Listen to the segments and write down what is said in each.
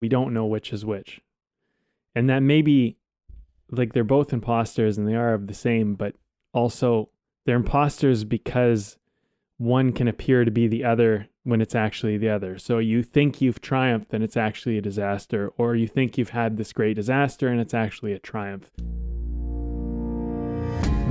we don't know which is which. And that maybe like they're both imposters and they are of the same, but also they're imposters because one can appear to be the other when it's actually the other. So you think you've triumphed and it's actually a disaster, or you think you've had this great disaster and it's actually a triumph.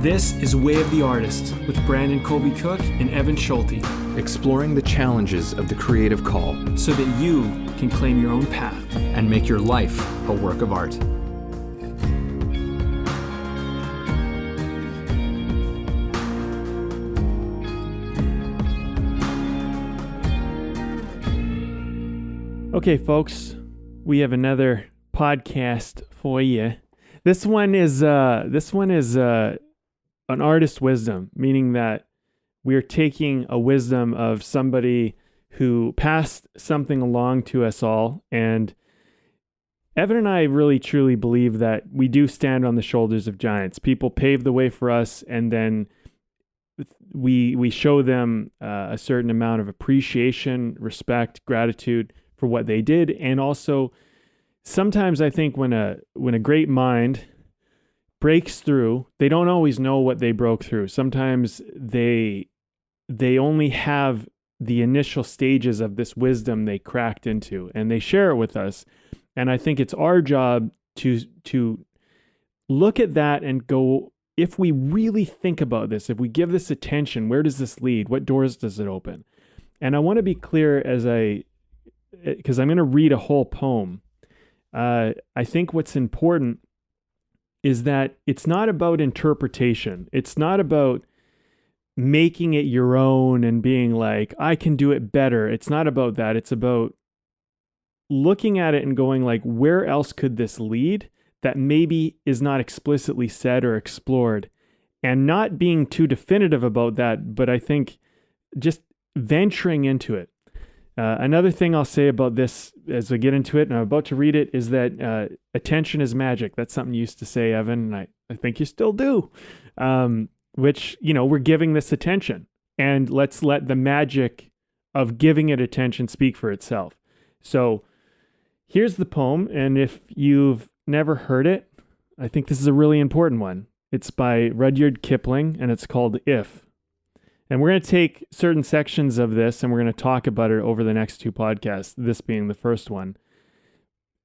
This is Way of the Artist with Brandon Colby Cook and Evan Schulte, exploring the challenges of the creative call so that you can claim your own path and make your life a work of art. Okay, folks, we have another podcast for you. This one is an artist wisdom, meaning that we're taking a wisdom of somebody who passed something along to us all. And Evan and I really truly believe that we do stand on the shoulders of giants. People pave the way for us, and then we show them a certain amount of appreciation, respect, gratitude for what they did. And also, sometimes I think when a great mind breaks through, they don't always know what they broke through. Sometimes they only have the initial stages of this wisdom they cracked into, and they share it with us. And I think it's our job to look at that and go, if we really think about this, if we give this attention, where does this lead? What doors does it open? And I want to be clear because I'm going to read a whole poem. I think what's important is that it's not about interpretation. It's not about making it your own and being like, I can do it better. It's not about that. It's about looking at it and going like, where else could this lead that maybe is not explicitly said or explored, and not being too definitive about that, but I think just venturing into it. Another thing I'll say about this as we get into it, and I'm about to read it, is that attention is magic. That's something you used to say, Evan, and I think you still do, which, we're giving this attention. And let's let the magic of giving it attention speak for itself. So here's the poem, and if you've never heard it, I think this is a really important one. It's by Rudyard Kipling, and it's called If. And we're going to take certain sections of this and we're going to talk about it over the next two podcasts, this being the first one.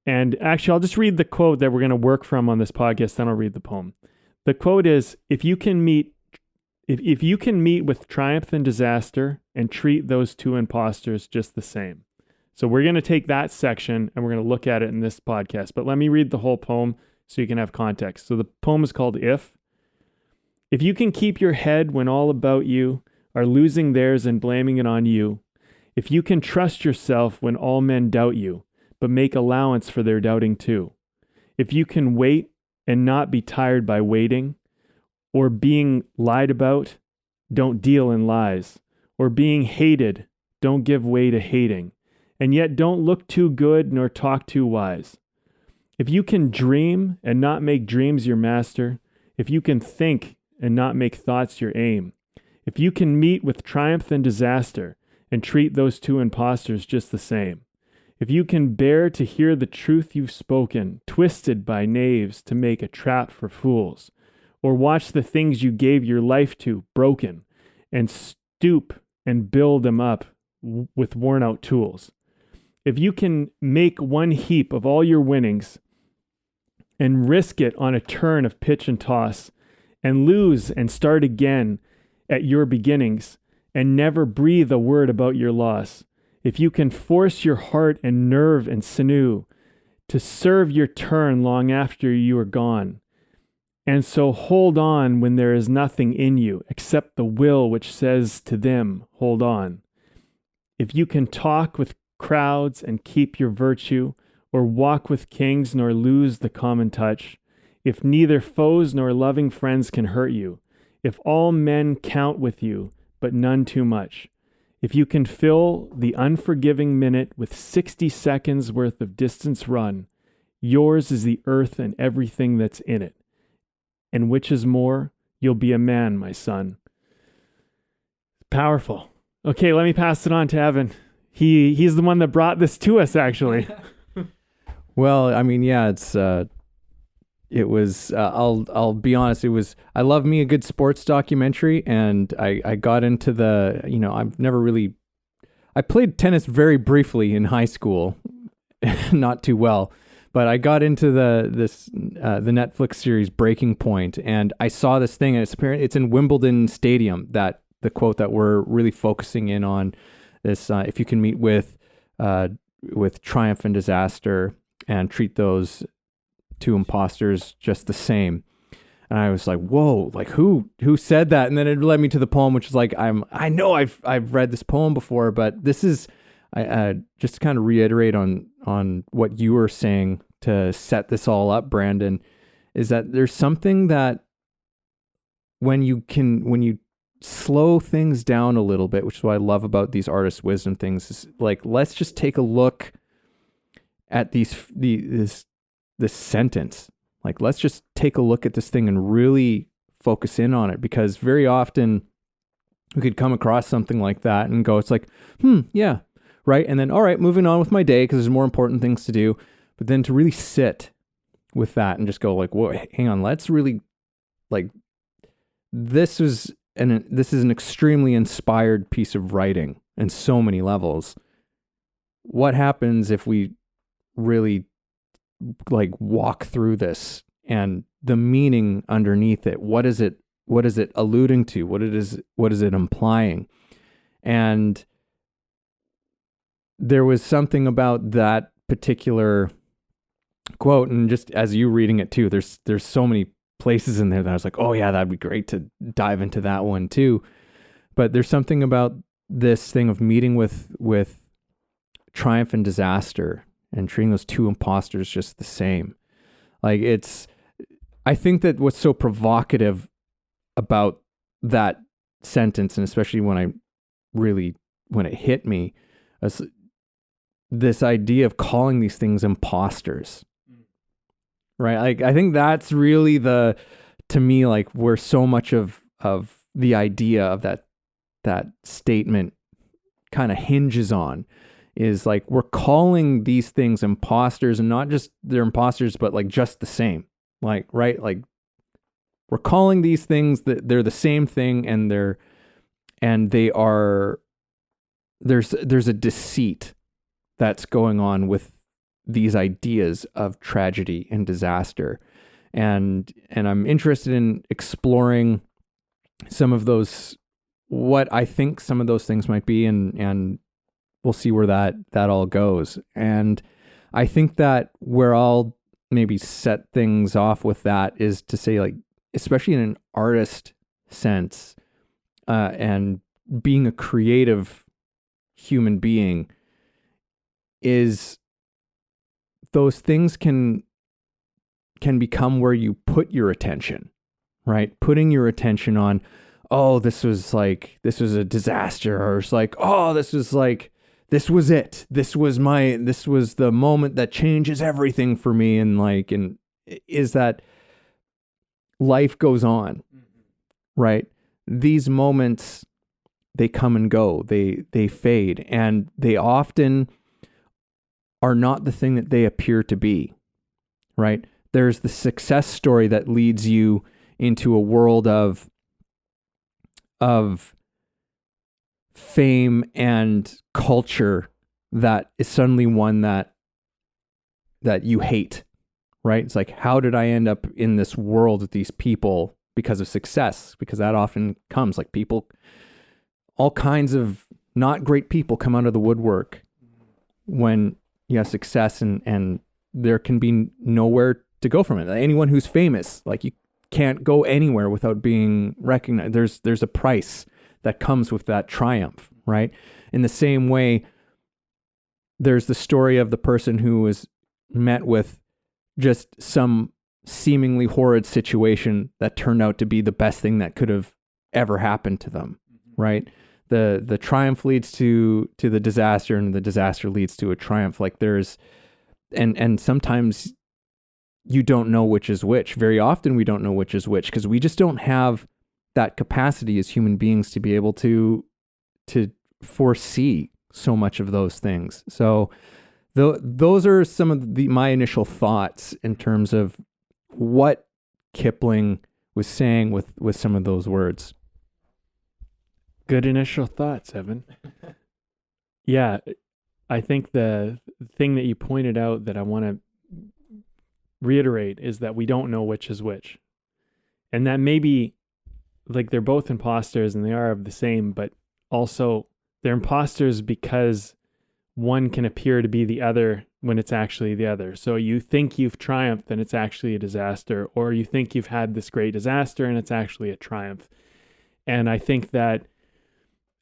And actually, I'll just read the quote that we're going to work from on this podcast, then I'll read the poem. The quote is, if you can meet with triumph and disaster and treat those two imposters just the same. So we're going to take that section and we're going to look at it in this podcast. But let me read the whole poem so you can have context. So the poem is called If. If you can keep your head when all about you are losing theirs and blaming it on you, if you can trust yourself when all men doubt you, but make allowance for their doubting too, if you can wait and not be tired by waiting, or being lied about, don't deal in lies, or being hated, don't give way to hating, and yet don't look too good nor talk too wise. If you can dream and not make dreams your master, if you can think and not make thoughts your aim, if you can meet with triumph and disaster and treat those two imposters just the same, if you can bear to hear the truth you've spoken, twisted by knaves to make a trap for fools, or watch the things you gave your life to broken, and stoop and build them up with worn-out tools, if you can make one heap of all your winnings and risk it on a turn of pitch and toss, and lose and start again at your beginnings, and never breathe a word about your loss, if you can force your heart and nerve and sinew to serve your turn long after you are gone, and so hold on when there is nothing in you except the will which says to them, hold on. If you can talk with crowds and keep your virtue, or walk with kings nor lose the common touch, if neither foes nor loving friends can hurt you, if all men count with you, but none too much, if you can fill the unforgiving minute with 60 seconds worth of distance run, yours is the earth and everything that's in it. And which is more, you'll be a man, my son. Powerful. Okay, let me pass it on to Evan. He's the one that brought this to us, actually. Well, I mean, yeah, it was, I'll be honest, I love me a good sports documentary, and I got into I played tennis very briefly in high school, not too well, but I got into the Netflix series Breaking Point, and I saw this thing, and it's in Wimbledon Stadium, that the quote that we're really focusing in on, this, if you can meet with triumph and disaster and treat those two imposters just the same. And I was like, whoa, like who said that? And then it led me to the poem, which is like, I know I've read this poem before, but this is, just to kind of reiterate on what you were saying to set this all up, Brandon, is that there's something that when you slow things down a little bit, which is what I love about these artist wisdom things, is like, let's just take a look at this sentence. Like, let's just take a look at this thing and really focus in on it, because very often we could come across something like that and go, it's like, yeah, right. And then, all right, moving on with my day because there's more important things to do. But then to really sit with that and just go like, whoa, hang on, let's really, like, this is an extremely inspired piece of writing in so many levels. What happens if we really like walk through this and the meaning underneath it? What is it alluding to? What is it implying? And there was something about that particular quote, and just as you reading it too, there's so many places in there that I was like, oh yeah, that'd be great to dive into that one too. But there's something about this thing of meeting with triumph and disaster and treating those two imposters just the same. Like, I think that what's so provocative about that sentence, and especially when it hit me, is this idea of calling these things imposters. Right? Like, I think that's really to me, like, where so much of the idea of that statement kind of hinges on, is like, we're calling these things imposters, and not just they're imposters, but like just the same. Like, right? Like, we're calling these things that they're the same thing, and there's a deceit that's going on with these ideas of tragedy and disaster. And I'm interested in exploring some of those, what I think some of those things might be, and we'll see where that all goes. And I think that where I'll maybe set things off with that is to say, like, especially in an artist sense, and being a creative human being, is those things can become where you put your attention, right? Putting your attention on, oh, this was a disaster, or it's like, oh, this was it. This was the moment that changes everything for me. And is that life goes on, right? These moments, they come and go, they fade, and they often are not the thing that they appear to be, right? There's the success story that leads you into a world of fame and culture that is suddenly one that you hate, right? It's like, how did I end up in this world with these people because of success? Because that often comes, like, people, all kinds of not great people come out of the woodwork when you have success, and there can be nowhere to go from it. Anyone who's famous, like, you can't go anywhere without being recognized. There's a price that comes with that triumph, right? In the same way, there's the story of the person who was met with just some seemingly horrid situation that turned out to be the best thing that could have ever happened to them, right? The triumph leads to the disaster, and the disaster leads to a triumph. Like, there's, and sometimes you don't know which is which. Very often we don't know which is which, because we just don't have that capacity as human beings to be able to foresee so much of those things. So those are some of my initial thoughts in terms of what Kipling was saying with some of those words. Good initial thoughts, Evan. Yeah, I think the thing that you pointed out that I want to reiterate is that we don't know which is which. And that maybe like they're both imposters and they are of the same, but also they're imposters because one can appear to be the other when it's actually the other. So you think you've triumphed and it's actually a disaster, or you think you've had this great disaster and it's actually a triumph. And I think that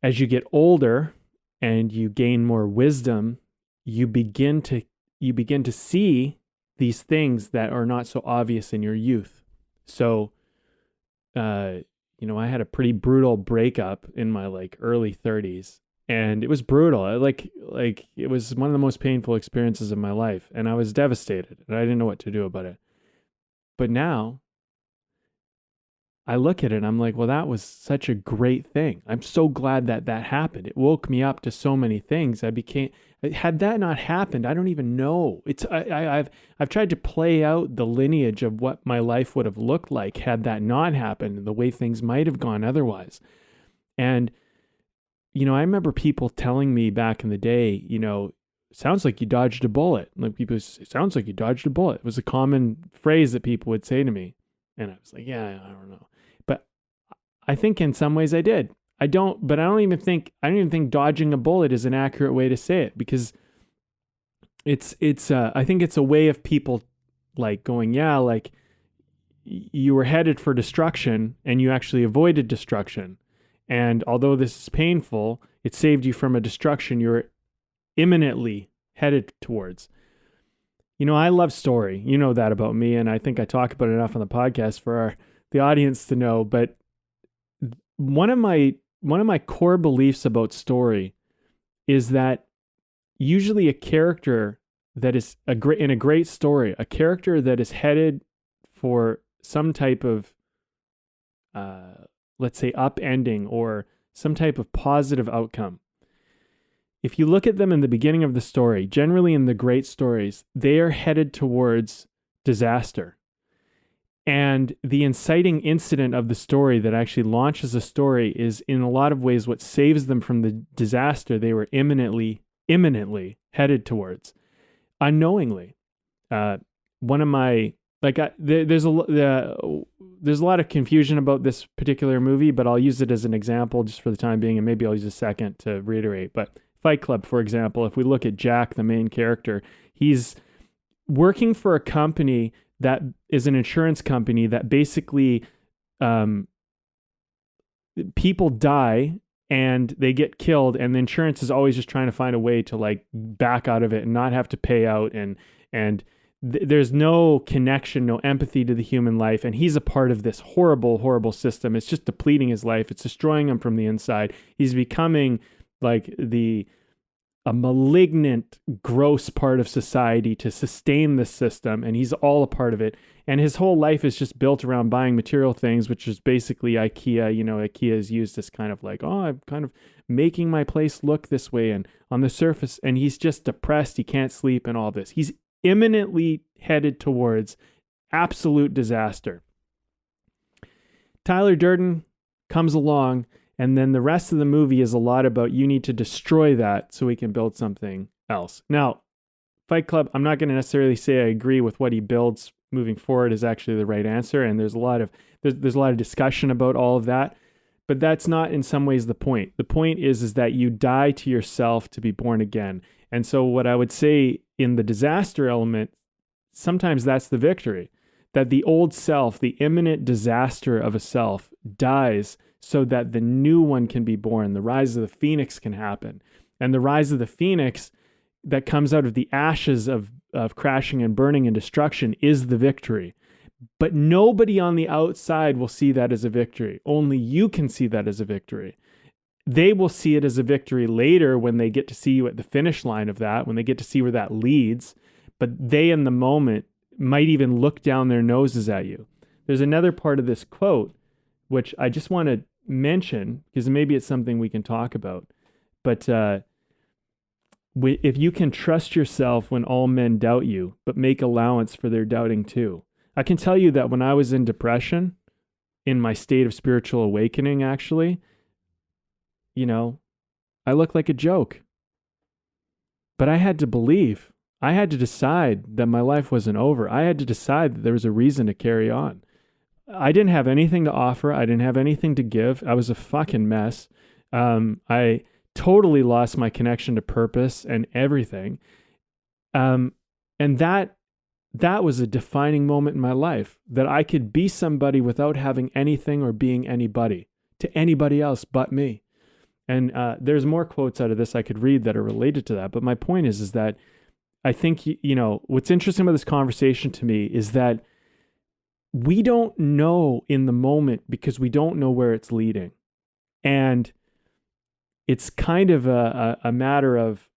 as you get older and you gain more wisdom, you begin to see these things that are not so obvious in your youth. So, I had a pretty brutal breakup in my like early 30s, and it was brutal. Like it was one of the most painful experiences of my life, and I was devastated and I didn't know what to do about it. But now I look at it and I'm like, well, that was such a great thing. I'm so glad that happened. It woke me up to so many things. Had that not happened, I don't even know. I've tried to play out the lineage of what my life would have looked like had that not happened and the way things might have gone otherwise. And, I remember people telling me back in the day, sounds like you dodged a bullet. Like people, it sounds like you dodged a bullet. It was a common phrase that people would say to me. And I was like, yeah, I don't know. But I think in some ways I did. I don't even think dodging a bullet is an accurate way to say it, because I think it's a way of people like going, yeah, like you were headed for destruction and you actually avoided destruction. And although this is painful, it saved you from a destruction you're imminently headed towards. I love story. You know that about me, and I think I talk about it enough on the podcast for the audience to know. But one of my core beliefs about story is that usually a character that is in a great story, a character that is headed for some type of, let's say, upending or some type of positive outcome. If you look at them in the beginning of the story, generally in the great stories, they are headed towards disaster. And the inciting incident of the story that actually launches the story is in a lot of ways what saves them from the disaster they were imminently headed towards, unknowingly. There's a lot of confusion about this particular movie, but I'll use it as an example just for the time being, and maybe I'll use a second to reiterate. But Fight Club, for example, if we look at Jack, the main character, he's working for a company that is an insurance company that basically people die and they get killed, and the insurance is always just trying to find a way to like back out of it and not have to pay out, and there's no connection, no empathy to the human life, and he's a part of this horrible system. It's just depleting his life. It's destroying him from the inside. He's becoming like a malignant, gross part of society to sustain this system, and he's all a part of it. And his whole life is just built around buying material things, which is basically IKEA. IKEA is used as kind of like, oh, I'm kind of making my place look this way, and on the surface, and he's just depressed, he can't sleep, and all this. He's imminently headed towards absolute disaster. Tyler Durden comes along, and then the rest of the movie is a lot about you need to destroy that so we can build something else. Now, Fight Club, I'm not going to necessarily say I agree with what he builds moving forward is actually the right answer, and there's a lot of discussion about all of that, but that's not in some ways the point. The point is that you die to yourself to be born again. And so what I would say in the disaster element, sometimes that's the victory, that the old self, the imminent disaster of a self, dies so that the new one can be born. The rise of the phoenix can happen. And the rise of the phoenix that comes out of the ashes of crashing and burning and destruction is the victory. But nobody on the outside will see that as a victory. Only you can see that as a victory. They will see it as a victory later when they get to see you at the finish line of that, when they get to see where that leads. But they, in the moment, might even look down their noses at you. There's another part of this quote, which I just want to mention, because maybe it's something we can talk about. But if you can trust yourself when all men doubt you, but make allowance for their doubting too. I can tell you that when I was in depression, in my state of spiritual awakening, actually, I looked like a joke. But I had to believe. I had to decide that my life wasn't over. I had to decide that there was a reason to carry on. I didn't have anything to offer. I didn't have anything to give. I was a fucking mess. I totally lost my connection to purpose and everything. And that was a defining moment in my life, that I could be somebody without having anything or being anybody to anybody else but me. And there's more quotes out of this I could read that are related to that. But my point is that I think, what's interesting about this conversation to me is that we don't know in the moment because we don't know where it's leading. And it's kind of a matter of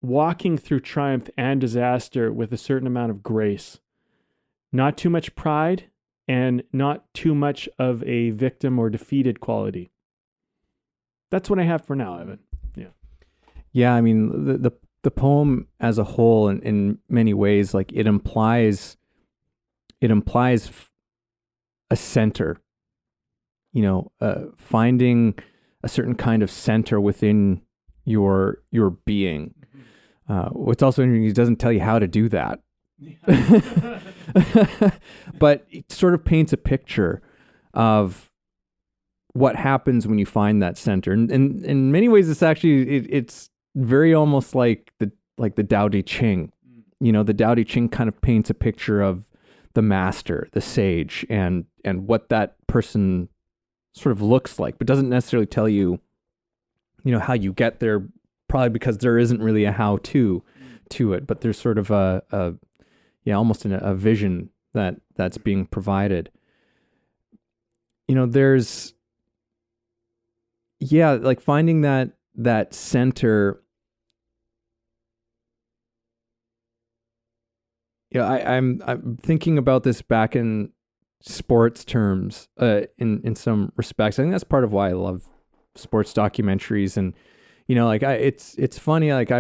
walking through triumph and disaster with a certain amount of grace. Not too much pride and not too much of a victim or defeated quality. That's what I have for now, Evan. Yeah. Yeah, I mean, the poem as a whole, in many ways, like it implies a center, finding a certain kind of center within your being. What's also interesting, it doesn't tell you how to do that. But it sort of paints a picture of what happens when you find that center. And in many ways, it's actually, it's very almost like the Tao Te Ching. The Tao Te Ching kind of paints a picture of the master, the sage, and what that person sort of looks like, but doesn't necessarily tell you, how you get there, probably because there isn't really a how-to to it, but there's sort of almost a vision that's being provided. There's, like finding that center. I'm thinking about this back in sports terms, in some respects. I think that's part of why I love sports documentaries. And it's funny, like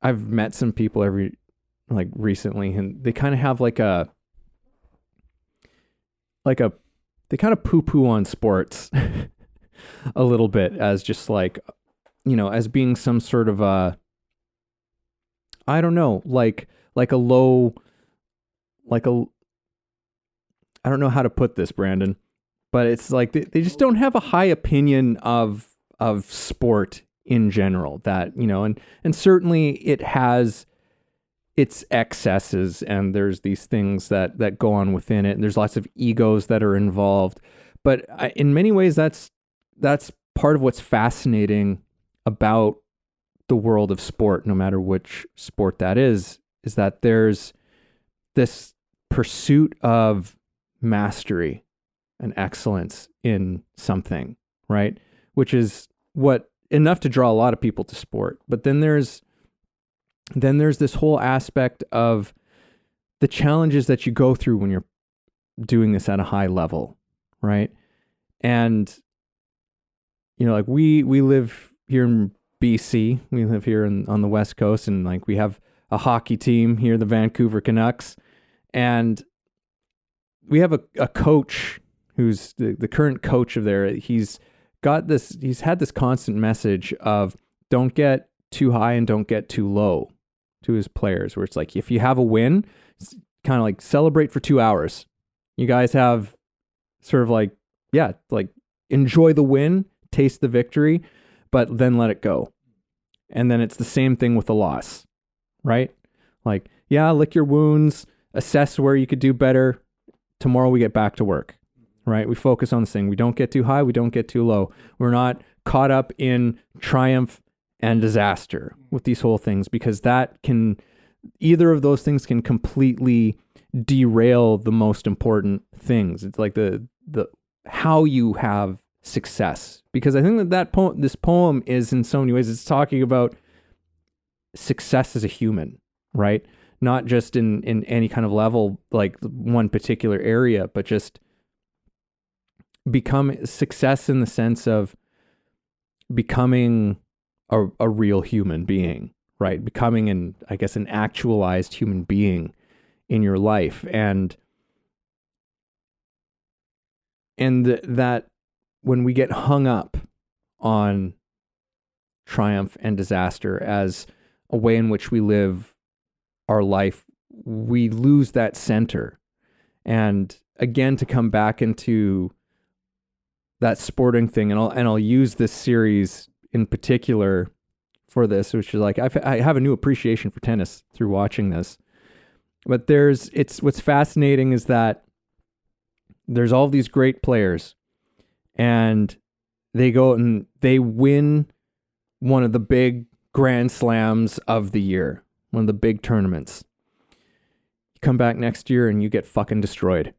I've met some people recently, and they kind of have they kind of poo-poo on sports a little bit, as just as being some sort of I don't know, I don't know how to put this, Brandon, but it's like they just don't have a high opinion of sport in general. That, and certainly it has its excesses, and there's these things that go on within it, and there's lots of egos that are involved. But in many ways, that's part of what's fascinating about the world of sport, no matter which sport that is that there's this pursuit of mastery and excellence in something, right? Which is enough to draw a lot of people to sport. But then there's this whole aspect of the challenges that you go through when you're doing this at a high level, right? And we live here in BC. We live here on the West Coast, and we have a hockey team here, the Vancouver Canucks, and we have a coach who's the current coach of there. He's had this constant message of don't get too high and don't get too low to his players, where it's like, if you have a win, kind of celebrate for 2 hours. You guys have sort of enjoy the win, taste the victory, but then let it go. And then it's the same thing with the loss, right? Lick your wounds, assess where you could do better. Tomorrow we get back to work, right? We focus on this thing. We don't get too high. We don't get too low. We're not caught up in triumph and disaster with these whole things, because either of those things can completely derail the most important things. It's like the how you have success, because I think this poem is, in so many ways, it's talking about success as a human, right? Not just in any kind of level, like one particular area, but just become success in the sense of becoming a real human being, right? Becoming an actualized human being in your life. That when we get hung up on triumph and disaster as a way in which we live our life, we lose that center. And again, to come back into that sporting thing, and I'll use this series in particular for this, which is like I have a new appreciation for tennis through watching this. But what's fascinating is that there's all these great players, and they go and they win one of the big grand slams of the year, one of the big tournaments. You come back next year and you get fucking destroyed,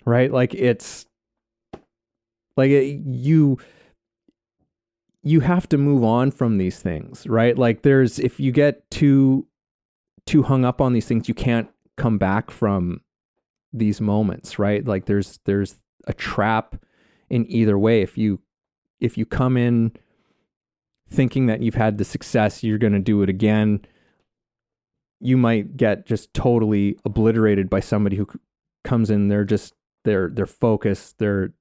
right? Like you have to move on from these things, right? Like if you get too hung up on these things, you can't come back from these moments, right? Like there's a trap in either way. If you come in thinking that you've had the success, you're going to do it again, you might get just totally obliterated by somebody who comes in. They're focused. They're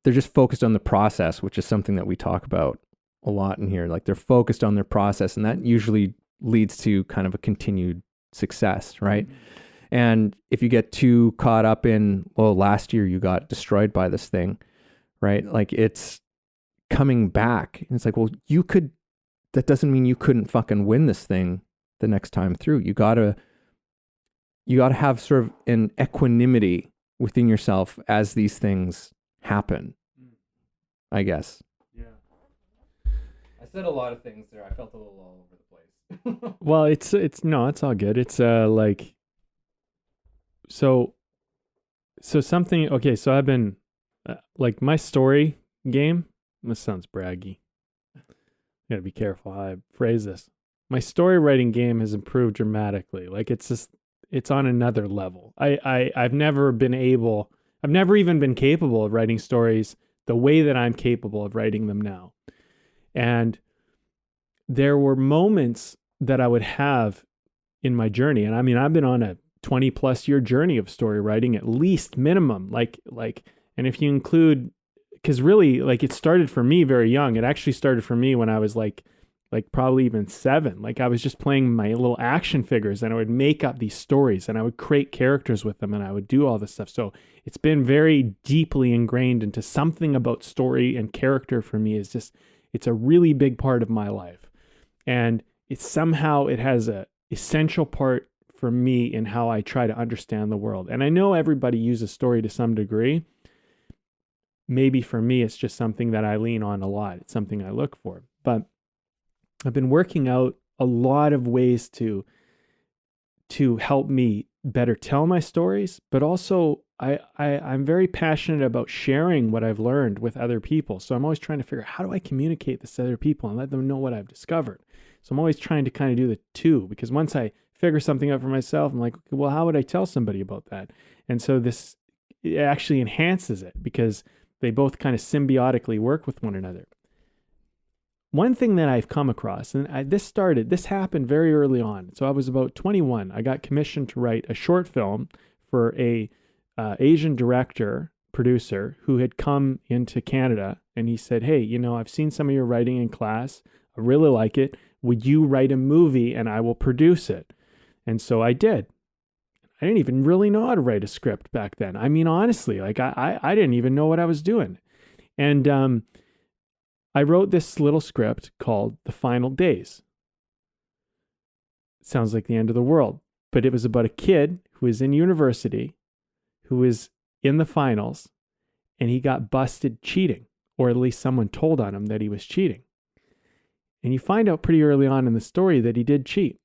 just focused on the process, which is something that we talk about a lot in here. Like they're focused on their process, and that usually leads to kind of a continued success, right? Mm-hmm. And if you get too caught up in, well, last year you got destroyed by this thing, right? Like it's coming back. And it's like, well, that doesn't mean you couldn't fucking win this thing the next time through. You gotta have sort of an equanimity within yourself as these things happen, I guess. Yeah. I said a lot of things there. I felt a little all over the place. Well, it's all good. It's like, so something, okay, so I've been, like my story game, this sounds braggy. Gotta be careful how I phrase this. My story writing game has improved dramatically. Like it's on another level. I've never even been capable of writing stories the way that I'm capable of writing them now. And there were moments that I would have in my journey. And I mean, I've been on a 20 plus year journey of story writing, at least minimum, like, and if you include, because really, like, it started for me very young. It actually started for me when I was like probably even 7. Like I was just playing my little action figures, and I would make up these stories, and I would create characters with them, and I would do all this stuff. So it's been very deeply ingrained into something about story and character for me. It's a really big part of my life. And it has a essential part for me in how I try to understand the world. And I know everybody uses story to some degree. Maybe for me, it's just something that I lean on a lot. It's something I look for. But I've been working out a lot of ways to help me better tell my stories, but also I'm very passionate about sharing what I've learned with other people. So I'm always trying to figure out, how do I communicate this to other people and let them know what I've discovered? So I'm always trying to kind of do the two, because once I figure something out for myself, I'm like, well, how would I tell somebody about that? And so it actually enhances it, because they both kind of symbiotically work with one another. One thing that I've come across, and this happened very early on. So I was about 21. I got commissioned to write a short film for a Asian producer who had come into Canada, and he said, hey, I've seen some of your writing in class. I really like it. Would you write a movie and I will produce it? And so I did. I didn't even really know how to write a script back then. I mean, honestly, like I didn't even know what I was doing. And I wrote this little script called The Final Days. It sounds like the end of the world, but it was about a kid who was in university, who was in the finals, and he got busted cheating, or at least someone told on him that he was cheating. And you find out pretty early on in the story that he did cheat.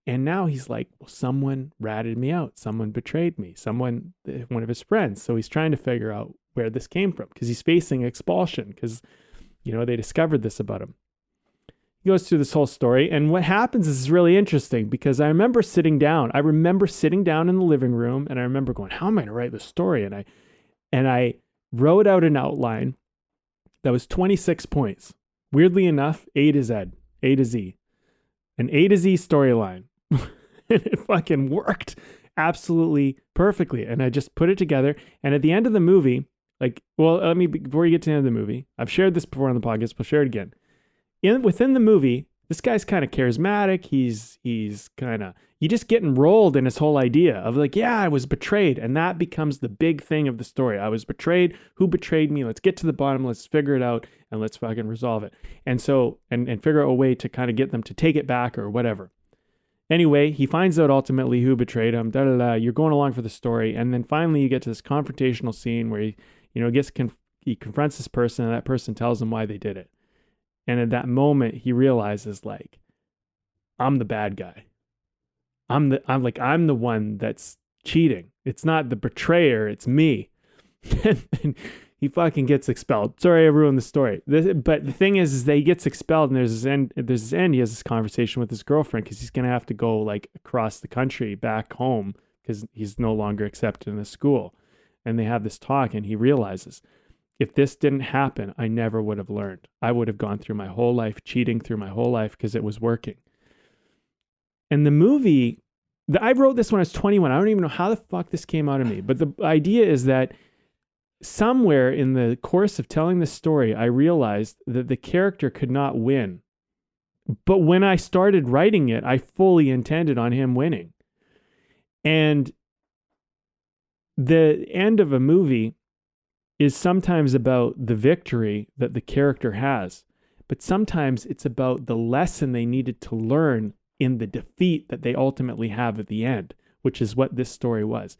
And now he's like, well, someone ratted me out. Someone betrayed me. One of his friends. So he's trying to figure out where this came from, because he's facing expulsion because, they discovered this about him. He goes through this whole story. And what happens is really interesting, because I remember sitting down in the living room, and I remember going, how am I going to write this story? And I wrote out an outline, that was 26 points. Weirdly enough, A to Z, A to Z, an A to Z storyline. And it fucking worked absolutely perfectly. And I just put it together. And at the end of the movie, like, well, before you get to the end of the movie, I've shared this before on the podcast, but I'll share it again. Within the movie, this guy's kind of charismatic. He's kind of, you just get enrolled in his whole idea of like, yeah, I was betrayed. And that becomes the big thing of the story. I was betrayed. Who betrayed me? Let's get to the bottom. Let's figure it out and let's fucking resolve it. And so, and figure out a way to kind of get them to take it back or whatever. Anyway, he finds out ultimately who betrayed him. You're going along for the story. And then finally you get to this confrontational scene where he, he confronts this person and that person tells him why they did it. And at that moment, he realizes, like, I'm the bad guy. I'm the one that's cheating. It's not the betrayer. It's me. And he fucking gets expelled. Sorry, I ruined the story. But the thing is that he gets expelled, and there's this end. He has this conversation with his girlfriend because he's gonna have to go like across the country back home because he's no longer accepted in the school. And they have this talk, and he realizes, if this didn't happen, I never would have learned. I would have gone through my whole life cheating through my whole life because it was working. And the movie, I wrote this when I was 21. I don't even know how the fuck this came out of me. But the idea is that somewhere in the course of telling this story, I realized that the character could not win. But when I started writing it, I fully intended on him winning. And the end of a movie is sometimes about the victory that the character has, but sometimes it's about the lesson they needed to learn in the defeat that they ultimately have at the end, which is what this story was.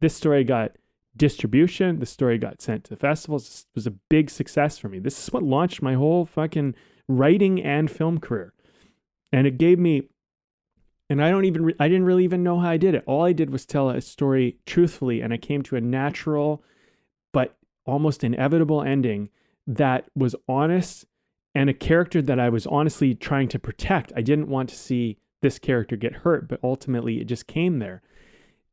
This story got distribution. The story got sent to festivals. It was a big success for me. This is what launched my whole fucking writing and film career. And it gave me, and I didn't really even know how I did it. All I did was tell a story truthfully, and I came to a natural but almost inevitable ending that was honest and a character that I was honestly trying to protect. I didn't want to see this character get hurt, but ultimately it just came there.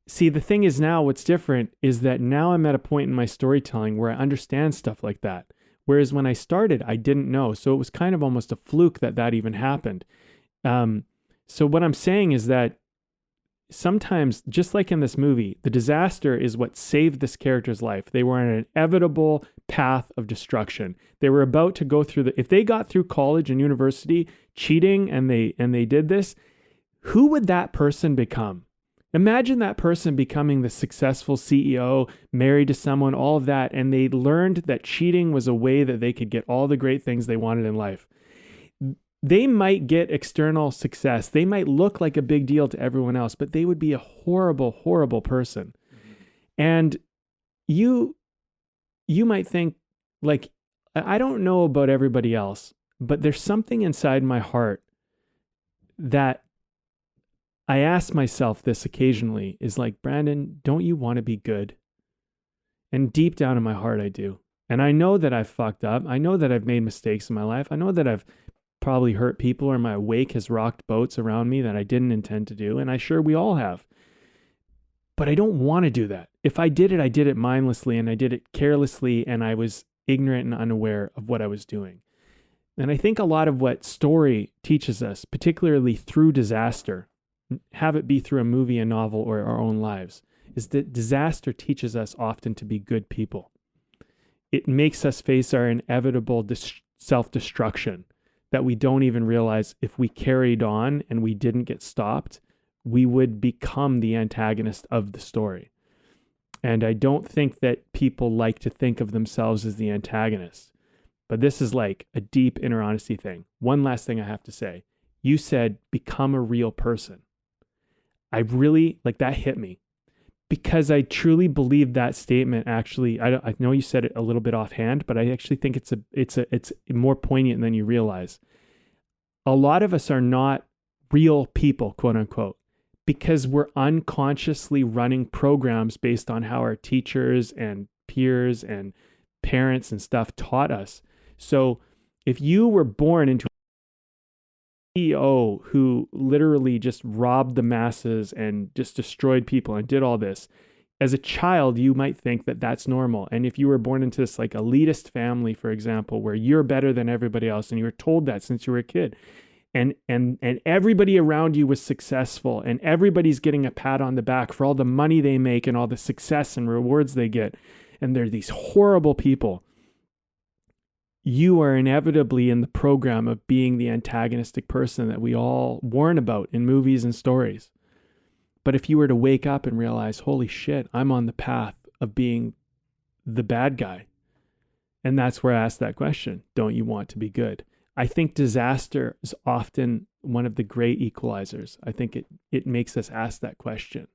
See, the thing is now what's different is that now I'm at a point in my storytelling where I understand stuff like that. Whereas when I started, I didn't know. So it was kind of almost a fluke that even happened. So what I'm saying is that sometimes, just like in this movie, the disaster is what saved this character's life. They were on an inevitable path of destruction. They were about to go through if they got through college and university cheating and they did this, who would that person become? Imagine that person becoming the successful CEO, married to someone, all of that, and they learned that cheating was a way that they could get all the great things they wanted in life. They might get external success. They might look like a big deal to everyone else, but they would be a horrible, horrible person. Mm-hmm. And you might think, like, I don't know about everybody else, but there's something inside my heart that I ask myself this occasionally is like, Brandon, don't you want to be good? And deep down in my heart, I do. And I know that I've fucked up. I know that I've made mistakes in my life. I know that I've probably hurt people, or my wake has rocked boats around me that I didn't intend to do. And we all have. But I don't want to do that. If I did it mindlessly, and I did it carelessly, and I was ignorant and unaware of what I was doing. And I think a lot of what story teaches us, particularly through disaster, have it be through a movie, a novel, or our own lives, is that disaster teaches us often to be good people. It makes us face our inevitable self-destruction that we don't even realize if we carried on and we didn't get stopped, we would become the antagonist of the story. And I don't think that people like to think of themselves as the antagonist. But this is like a deep inner honesty thing. One last thing I have to say. You said, become a real person. I really, like, that hit me. Because I truly believe that statement actually, I know you said it a little bit offhand, but I actually think it's more poignant than you realize. A lot of us are not real people, quote unquote, because we're unconsciously running programs based on how our teachers and peers and parents and stuff taught us. So if you were born into a CEO who literally just robbed the masses and just destroyed people and did all this, as a child, you might think that that's normal. And if you were born into this like elitist family, for example, where you're better than everybody else, and you were told that since you were a kid, and everybody around you was successful, and everybody's getting a pat on the back for all the money they make and all the success and rewards they get, and they're these horrible people, you are inevitably in the program of being the antagonistic person that we all warn about in movies and stories. But if you were to wake up and realize, holy shit, I'm on the path of being the bad guy. And that's where I ask that question. Don't you want to be good? I think disaster is often one of the great equalizers. I think it makes us ask that question.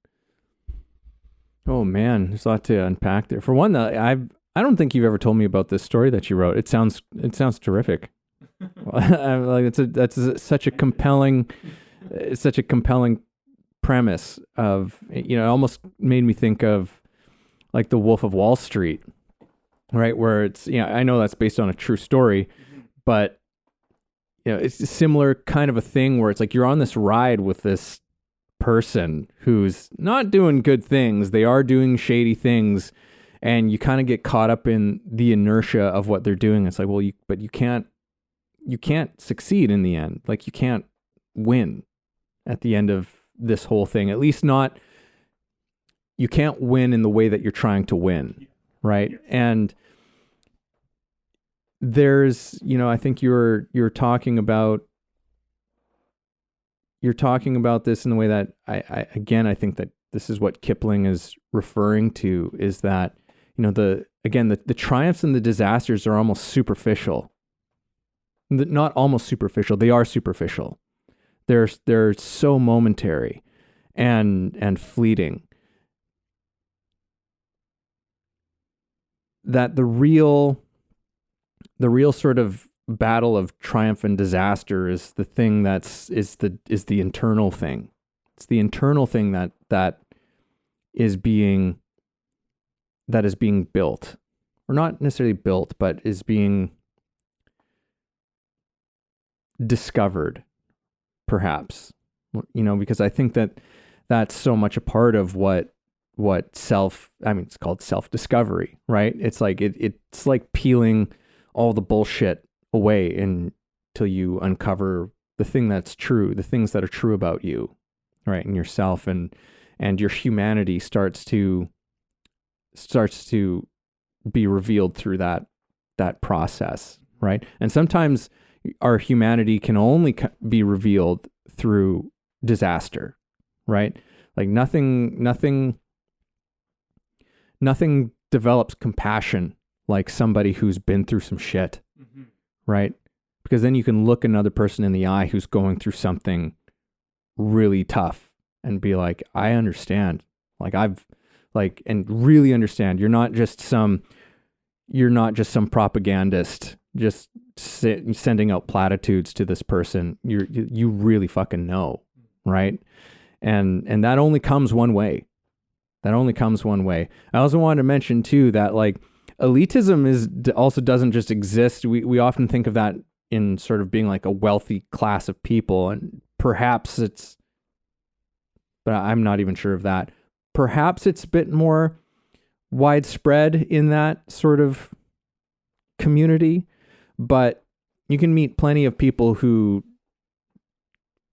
Oh man, there's a lot to unpack there. For one, I don't think you've ever told me about this story that you wrote. It sounds terrific. Like that's such a compelling premise of, it almost made me think of like The Wolf of Wall Street, right? Where it's, I know that's based on a true story, but it's a similar kind of a thing where it's like you're on this ride with this person who's not doing good things. They are doing shady things, and you kind of get caught up in the inertia of what they're doing. It's like, well, you can't succeed in the end. Like you can't win at the end of this whole thing. At least not, you can't win in the way that you're trying to win, right? Yes. And there's, I think you're talking about this in the way that I think that this is what Kipling is referring to, is that, the triumphs and the disasters are almost superficial. Not almost superficial, they are superficial. They're so momentary and fleeting that the real sort of battle of triumph and disaster is the thing is the internal thing. It's the internal thing that is being built, or not necessarily built, but is being discovered, perhaps, because I think that that's so much a part of what it's called self-discovery, right? It's like, it's like peeling all the bullshit away until you uncover the thing that's true, the things that are true about you, right? And yourself, and your humanity starts to be revealed through that process, right? And sometimes our humanity can only be revealed through disaster, right? Like nothing develops compassion like somebody who's been through some shit, right? Because then you can look another person in the eye who's going through something really tough and be like, I understand. And really understand. You're not just some propagandist just sending out platitudes to this person. You really fucking know, right? And that only comes one way. I also wanted to mention too that like elitism also doesn't just exist. We often think of that in sort of being like a wealthy class of people, and perhaps but I'm not even sure of that. Perhaps it's a bit more widespread in that sort of community, but you can meet plenty of people who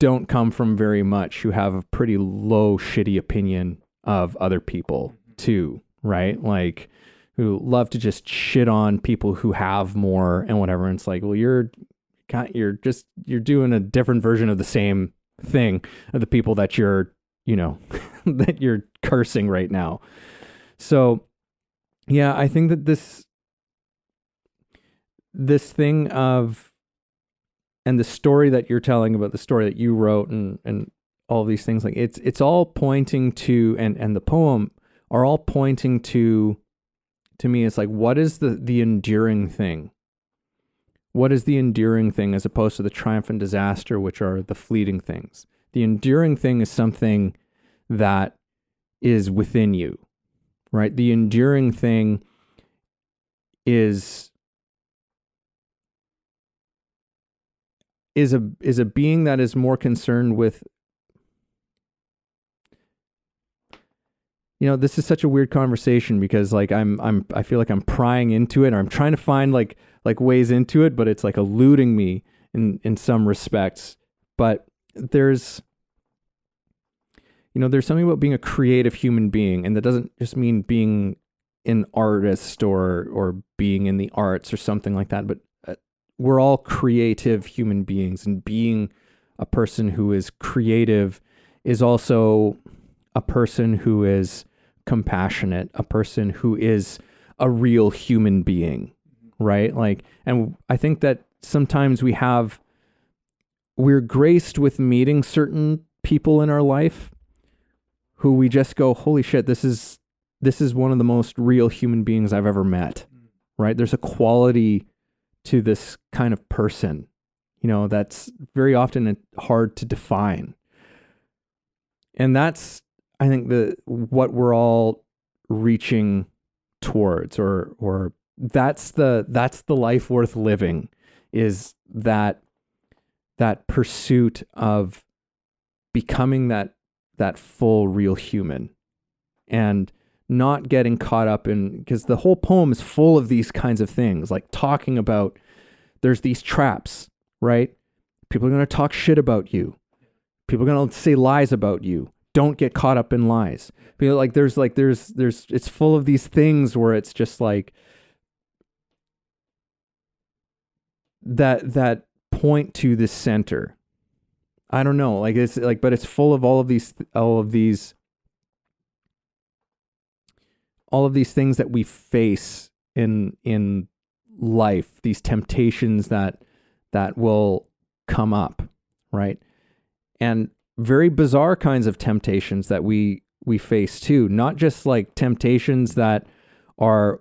don't come from very much, who have a pretty low, shitty opinion of other people too, right? Like, who love to just shit on people who have more and whatever. And it's like, well, you're doing a different version of the same thing of the people that you're, that you're cursing right now. So yeah, I think that this thing of, and the story that you're telling about, the story that you wrote, and all these things, like it's all pointing to, and the poem are all pointing to me, it's like, what is the enduring thing? What is the enduring thing, as opposed to the triumph and disaster, which are the fleeting things? The enduring thing is something that is within you, right? The enduring thing is a being that is more concerned with, this is such a weird conversation because like I feel like I'm prying into it, or I'm trying to find like ways into it, but it's like eluding me in some respects. But there's something about being a creative human being, and that doesn't just mean being an artist or being in the arts or something like that, but we're all creative human beings, and being a person who is creative is also a person who is compassionate, a person who is a real human being, right? Like, and I think that sometimes we're graced with meeting certain people in our life who we just go, holy shit, this is one of the most real human beings I've ever met, right? There's a quality to this kind of person, that's very often hard to define. And that's, I think, what we're all reaching towards, or that's the life worth living, is that pursuit of becoming that full real human, and not getting caught up in, because the whole poem is full of these kinds of things, like talking about there's these traps, right? People are going to talk shit about you. People are going to say lies about you. Don't get caught up in lies. There's it's full of these things where it's just like that point to the center. I don't know, like it's like, but it's full of all of these things that we face in life, these temptations that will come up, right? And very bizarre kinds of temptations that we face too, not just like temptations that are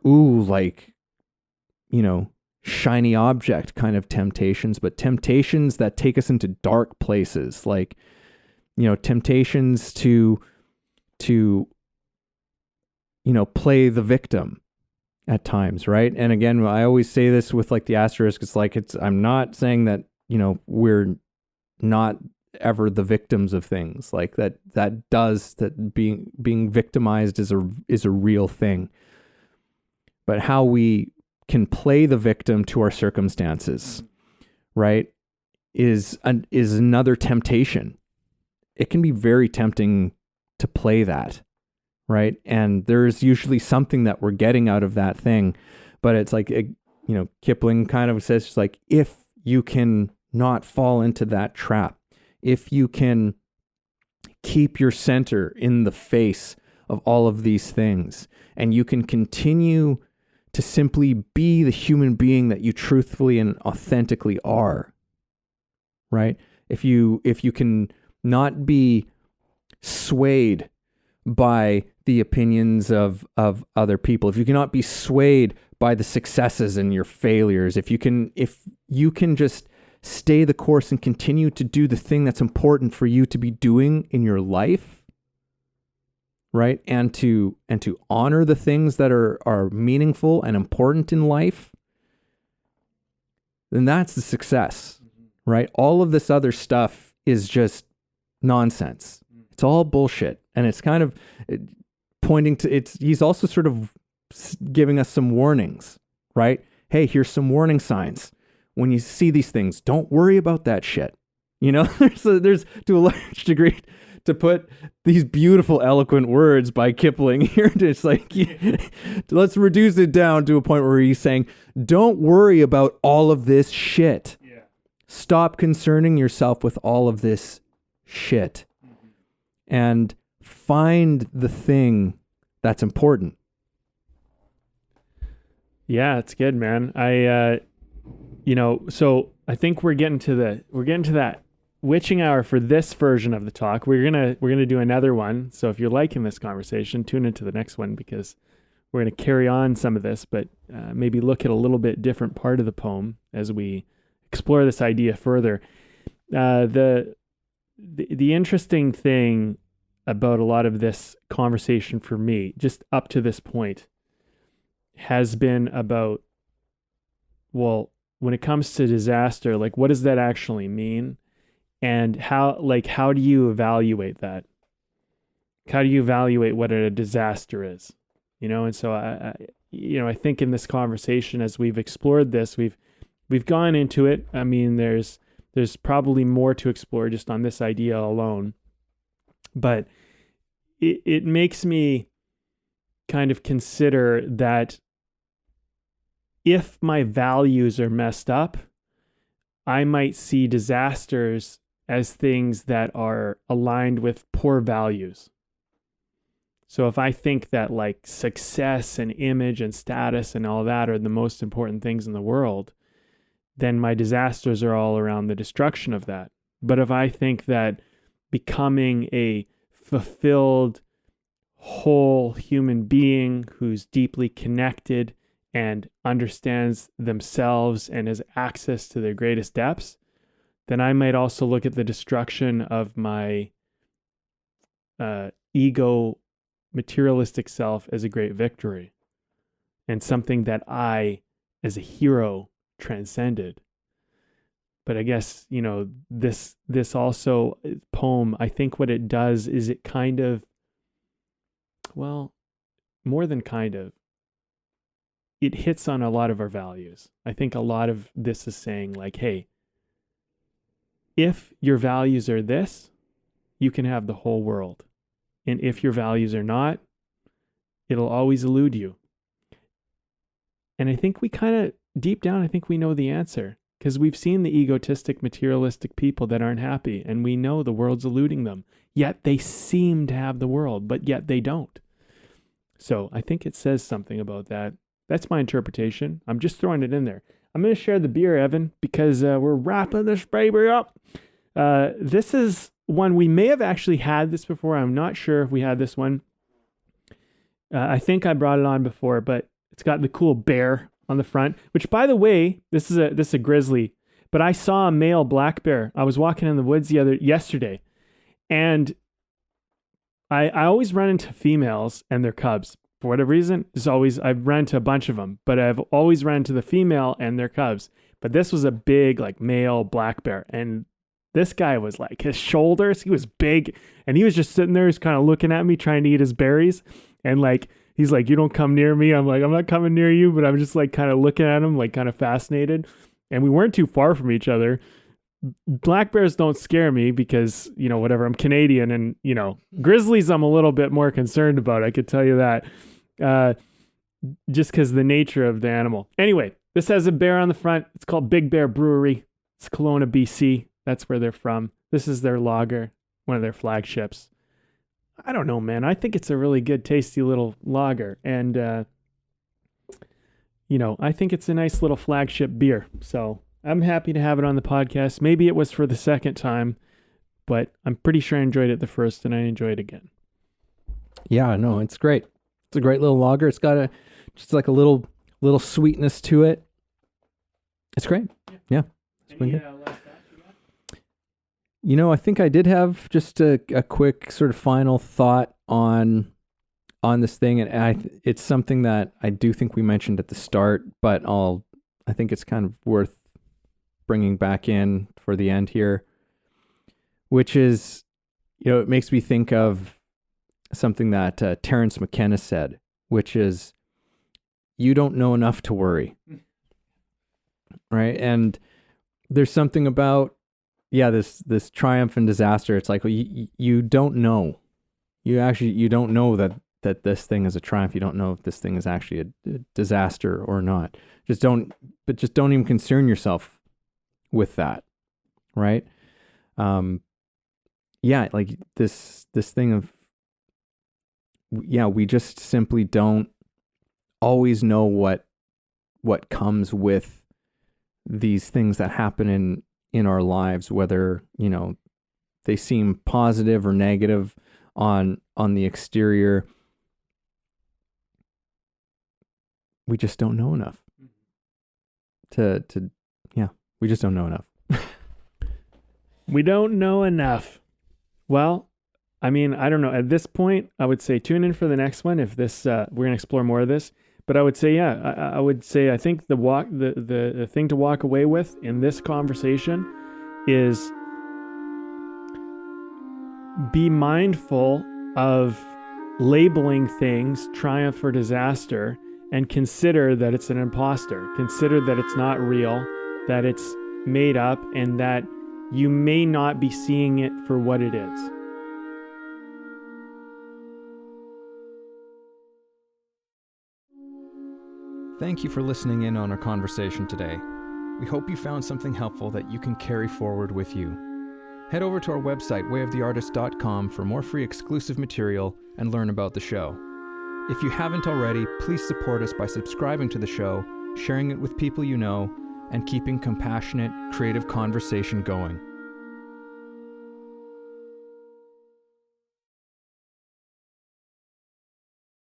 shiny object kind of temptations, but temptations that take us into dark places, like temptations to play the victim at times, right? And again, I always say this with like the asterisk, I'm not saying that we're not ever the victims of things, like that being victimized is a real thing, but how we can play the victim to our circumstances, right, is another temptation. It can be very tempting to play that, right? And there's usually something that we're getting out of that thing, but it's like, Kipling kind of says, like, if you can not fall into that trap, if you can keep your center in the face of all of these things, and you can continue to simply be the human being that you truthfully and authentically are, right? If you can not be swayed by the opinions of other people, if you cannot be swayed by the successes and your failures, if you can just stay the course and continue to do the thing that's important for you to be doing in your life, right? And to honor the things that are meaningful and important in life, then that's the success, right? All of this other stuff is just nonsense. It's all bullshit. And it's kind of pointing to, he's also sort of giving us some warnings, right? Hey, here's some warning signs. When you see these things, don't worry about that shit. There's to a large degree, to put these beautiful, eloquent words by Kipling here, it's like, let's reduce it down to a point where he's saying, don't worry about all of this shit. Yeah. Stop concerning yourself with all of this shit, and find the thing that's important. Yeah, it's good, man. So I think we're getting to that witching hour for this version of the talk. We're gonna do another one. So if you're liking this conversation, tune into the next one, because we're gonna carry on some of this, but maybe look at a little bit different part of the poem as we explore this idea further. The interesting thing about a lot of this conversation for me, just up to this point, has been about, well, when it comes to disaster, like, what does that actually mean? And how do you evaluate that? how do you evaluate what a disaster is? And so I think in this conversation, as we've explored this, we've gone into it. I mean, there's probably more to explore just on this idea alone, but it makes me kind of consider that if my values are messed up, I might see disasters as things that are aligned with poor values. So if I think that like success and image and status and all that are the most important things in the world, then my disasters are all around the destruction of that. But if I think that becoming a fulfilled, whole human being who's deeply connected and understands themselves and has access to their greatest depths, then I might also look at the destruction of my ego, materialistic self as a great victory and something that I, as a hero, transcended. But I guess, this also poem, I think what it does is it kind of, well, more than kind of, it hits on a lot of our values. I think a lot of this is saying like, hey, if your values are this, you can have the whole world. And if your values are not, it'll always elude you. And I think we kind of, deep down, I think we know the answer because we've seen the egotistic, materialistic people that aren't happy and we know the world's eluding them. Yet they seem to have the world, but yet they don't. So I think it says something about that. That's my interpretation. I'm just throwing it in there. I'm going to share the beer, Evan, because we're wrapping this baby up. This is one we may have actually had this before. I'm not sure if we had this one. I think I brought it on before, but it's got the cool bear on the front, which, by the way, this is a grizzly, but I saw a male black bear. I was walking in the woods yesterday, and I always run into females and their cubs. For whatever reason, I've run into a bunch of them, but I've always run into the female and their cubs. But this was a big, like, male black bear, and this guy was like, his shoulders, he was big, and he was just sitting there, he's kind of looking at me, trying to eat his berries, and like, he's like, you don't come near me. I'm like, I'm not coming near you, but I'm just like kind of looking at him, like kind of fascinated. And we weren't too far from each other. Black bears don't scare me because, whatever, I'm Canadian and, grizzlies I'm a little bit more concerned about. I could tell you that. Just because the nature of the animal. Anyway, this has a bear on the front. It's called Big Bear Brewery. It's Kelowna, BC. That's where they're from. This is their lager, one of their flagships. I don't know, man. I think it's a really good, tasty little lager. And, I think it's a nice little flagship beer. So I'm happy to have it on the podcast. Maybe it was for the second time, but I'm pretty sure I enjoyed it the first and I enjoy it again. Yeah, no, it's great. It's a great little lager. It's got just like a little sweetness to it. It's great. Yeah. It's been good. I think I did have just a quick sort of final thought on this thing, and it's something that I do think we mentioned at the start, but I think it's kind of worth bringing back in for the end here, which is, it makes me think of something that Terence McKenna said, which is, you don't know enough to worry, right? And there's something about, this triumph and disaster. It's like, well, you don't know. You don't know that this thing is a triumph. You don't know if this thing is actually a disaster or not. Just don't even concern yourself with that, right? Like this thing of, we just simply don't always know what comes with these things that happen in our lives, whether, they seem positive or negative on the exterior. We just don't know enough we just don't know enough. We don't know enough. Well, I mean, I don't know. At this point, I would say tune in for the next one. If this, we're going to explore more of this. But I would say, I would say, I think the thing to walk away with in this conversation is be mindful of labeling things triumph or disaster and consider that it's an imposter. Consider that it's not real, that it's made up, and that you may not be seeing it for what it is. Thank you for listening in on our conversation today. We hope you found something helpful that you can carry forward with you. Head over to our website, wayoftheartist.com, for more free exclusive material and learn about the show. If you haven't already, please support us by subscribing to the show, sharing it with people you know, and keeping compassionate, creative conversation going.